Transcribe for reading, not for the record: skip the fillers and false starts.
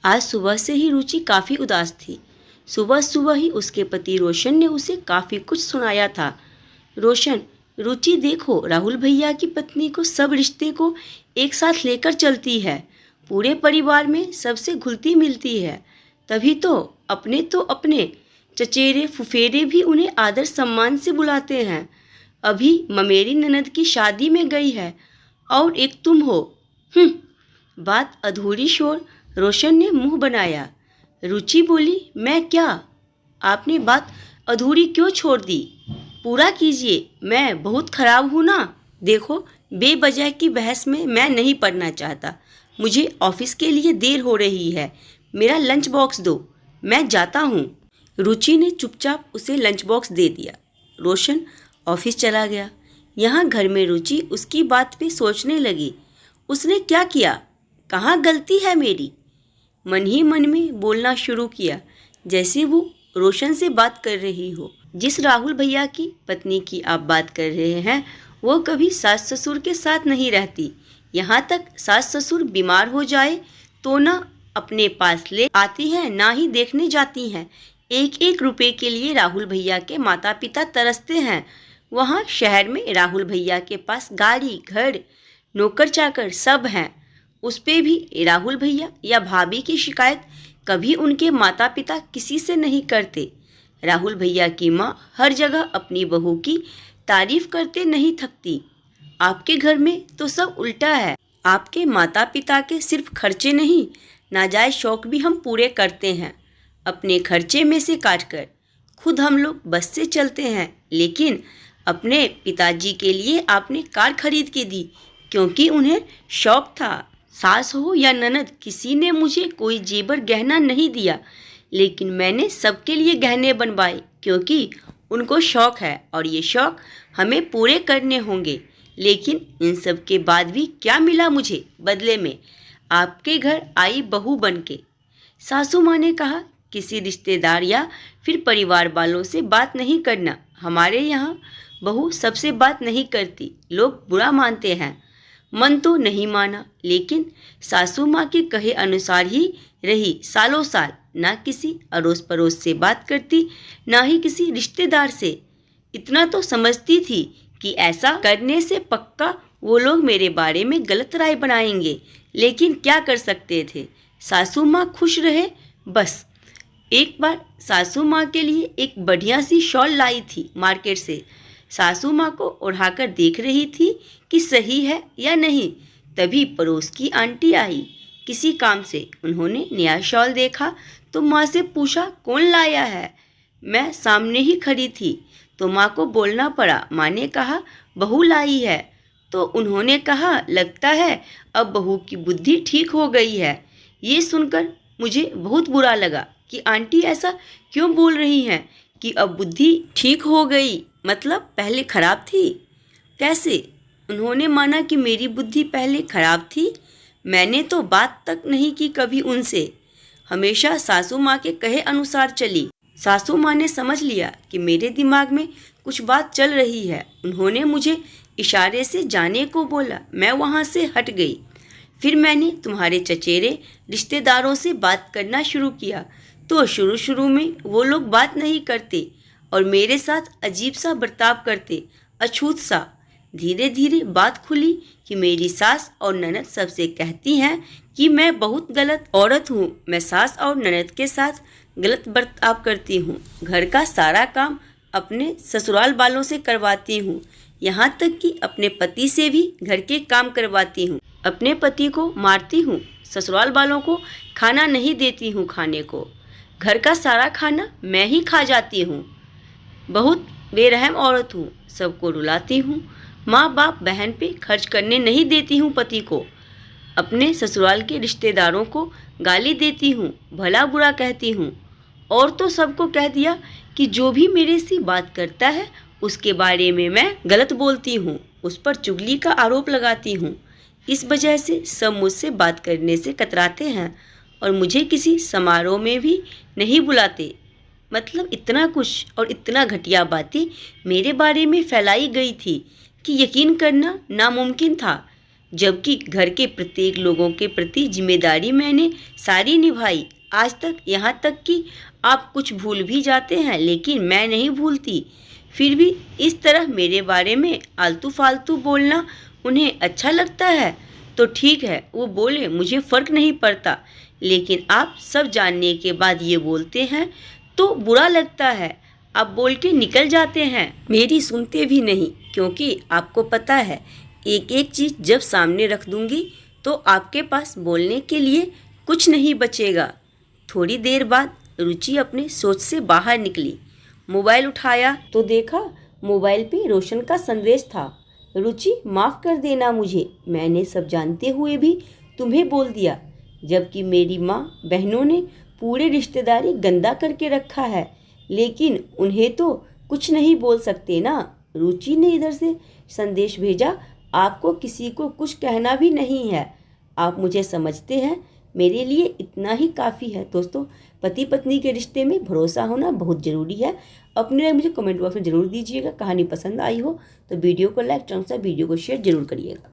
आज सुबह से ही रुचि काफ़ी उदास थी। सुबह सुबह ही उसके पति रोशन ने उसे काफ़ी कुछ सुनाया था। रोशन, रुचि देखो, राहुल भैया की पत्नी को सब रिश्ते को एक साथ लेकर चलती है, पूरे परिवार में सबसे घुलती मिलती है। तभी तो अपने चचेरे फुफेरे भी उन्हें आदर सम्मान से बुलाते हैं। अभी ममेरी ननद की शादी में गई है और एक तुम हो। बात अधूरी छोड़ रोशन ने मुंह बनाया। रुचि बोली, मैं क्या? आपने बात अधूरी क्यों छोड़ दी? पूरा कीजिए, मैं बहुत खराब हूँ ना। देखो, बेवजह की बहस में मैं नहीं पढ़ना चाहता। मुझे ऑफिस के लिए देर हो रही है। मेरा लंच बॉक्स दो, मैं जाता हूँ। रुचि ने चुपचाप उसे लंच बॉक्स दे दिया। रोशन ऑफिस चला गया। यहाँ घर में रुचि उसकी बात पे सोचने लगी। उसने क्या किया? कहाँ गलती है मेरी? मन ही मन में बोलना शुरू किया, जैसे वो रोशन से बात कर रही हो। जिस राहुल भैया की पत्नी की आप बात कर रहे हैं, वो कभी सास ससुर के साथ नहीं रहती। यहाँ तक सास ससुर बीमार हो जाए तो ना अपने पास ले आती हैं, ना ही देखने जाती हैं। एक एक रुपए के लिए राहुल भैया के माता पिता तरसते हैं। वहाँ शहर में राहुल भैया के पास गाड़ी, घर, नौकर चाकर सब हैं। उस पे भी राहुल भैया या भाभी की शिकायत कभी उनके माता पिता किसी से नहीं करते। राहुल भैया की माँ हर जगह अपनी बहू की तारीफ करते नहीं थकती। आपके घर में तो सब उल्टा है। आपके माता पिता के सिर्फ खर्चे नहीं, नाजायज शौक भी हम पूरे करते हैं, अपने खर्चे में से काटकर। खुद हम लोग बस से चलते हैं, लेकिन अपने पिताजी के लिए आपने कार खरीद के दी क्योंकि उन्हें शौक था। सास हो या ननद, किसी ने मुझे कोई जेवर गहना नहीं दिया, लेकिन मैंने सबके लिए गहने बनवाए क्योंकि उनको शौक है और ये शौक हमें पूरे करने होंगे। लेकिन इन सब के बाद भी क्या मिला मुझे बदले में? आपके घर आई बहू बन के। सासू माँ ने कहा, किसी रिश्तेदार या फिर परिवार वालों से बात नहीं करना। हमारे यहाँ बहू सबसे बात नहीं करती, लोग बुरा मानते हैं। मन तो नहीं माना, लेकिन सासू माँ के कहे अनुसार ही रही सालों साल। ना किसी अड़ोस पड़ोस से बात करती, ना ही किसी रिश्तेदार से। इतना तो समझती थी कि ऐसा करने से पक्का वो लोग मेरे बारे में गलत राय बनाएंगे, लेकिन क्या कर सकते थे? सासू माँ खुश रहे बस। एक बार सासू माँ के लिए एक बढ़िया सी शॉल लाई थी मार्केट से। सासू माँ को ओढ़ाकर देख रही थी कि सही है या नहीं। तभी पड़ोस की आंटी आई किसी काम से। उन्होंने नया शॉल देखा तो माँ से पूछा, कौन लाया है? मैं सामने ही खड़ी थी तो माँ को बोलना पड़ा। माँ ने कहा, बहू लाई है। तो उन्होंने कहा, लगता है अब बहू की बुद्धि ठीक हो गई है। ये सुनकर मुझे बहुत बुरा लगा कि आंटी ऐसा क्यों बोल रही हैं कि अब बुद्धि ठीक हो गई, मतलब पहले खराब थी। कैसे? उन्होंने माना कि मेरी बुद्धि पहले खराब थी? मैंने तो बात तक नहीं की कभी उनसे, हमेशा सासू माँ के कहे अनुसार चली। सासू माँ ने समझ लिया कि मेरे दिमाग में कुछ बात चल रही है। उन्होंने मुझे इशारे से जाने को बोला। मैं वहाँ से हट गई। फिर मैंने तुम्हारे चचेरे रिश्तेदारों से बात करना शुरू किया तो शुरू में वो लोग बात नहीं करते और मेरे साथ अजीब सा बर्ताव करते, अछूत सा। धीरे धीरे बात खुली कि मेरी सास और ननद सबसे कहती हैं कि मैं बहुत गलत औरत हूँ। मैं सास और ननद के साथ गलत बर्ताव करती हूँ। घर का सारा काम अपने ससुराल वालों से करवाती हूँ, यहाँ तक कि अपने पति से भी घर के काम करवाती हूँ। अपने पति को मारती हूँ, ससुराल वालों को खाना नहीं देती हूँ खाने को। घर का सारा खाना मैं ही खा जाती हूँ। बहुत बेरहम औरत हूँ, सबको रुलाती हूँ। माँ बाप बहन पे खर्च करने नहीं देती हूँ पति को। अपने ससुराल के रिश्तेदारों को गाली देती हूँ, भला बुरा कहती हूँ। और तो सबको कह दिया कि जो भी मेरे से बात करता है उसके बारे में मैं गलत बोलती हूँ, उस पर चुगली का आरोप लगाती हूँ। इस वजह से सब मुझसे बात करने से कतराते हैं और मुझे किसी समारोह में भी नहीं बुलाते। मतलब इतना कुछ और इतना घटिया बातें मेरे बारे में फैलाई गई थी कि यकीन करना नामुमकिन था। जबकि घर के प्रत्येक लोगों के प्रति जिम्मेदारी मैंने सारी निभाई। आज तक, यहाँ तक कि आप कुछ भूल भी जाते हैं, लेकिन मैं नहीं भूलती। फिर भी इस तरह मेरे बारे में आलतू फालतू बोलना उन्हें अच्छा लगता है तो ठीक है, वो बोले, मुझे फ़र्क नहीं पड़ता। लेकिन आप सब जानने के बाद ये बोलते हैं तो बुरा लगता है। आप बोल के निकल जाते हैं, मेरी सुनते भी नहीं, क्योंकि आपको पता है एक एक चीज़ जब सामने रख दूंगी तो आपके पास बोलने के लिए कुछ नहीं बचेगा। थोड़ी देर बाद रुचि अपने सोच से बाहर निकली। मोबाइल उठाया तो देखा मोबाइल पे रोशन का संदेश था। रुचि, माफ़ कर देना मुझे, मैंने सब जानते हुए भी तुम्हें बोल दिया, जबकि मेरी माँ बहनों ने पूरे रिश्तेदारी गंदा करके रखा है, लेकिन उन्हें तो कुछ नहीं बोल सकते ना। रुचि ने इधर से संदेश भेजा, आपको किसी को कुछ कहना भी नहीं है, आप मुझे समझते हैं, मेरे लिए इतना ही काफ़ी है। दोस्तों, पति पत्नी के रिश्ते में भरोसा होना बहुत ज़रूरी है। अपनी राय मुझे कमेंट बॉक्स में ज़रूर दीजिएगा। कहानी पसंद आई हो तो वीडियो को लाइक, वीडियो को शेयर जरूर करिएगा।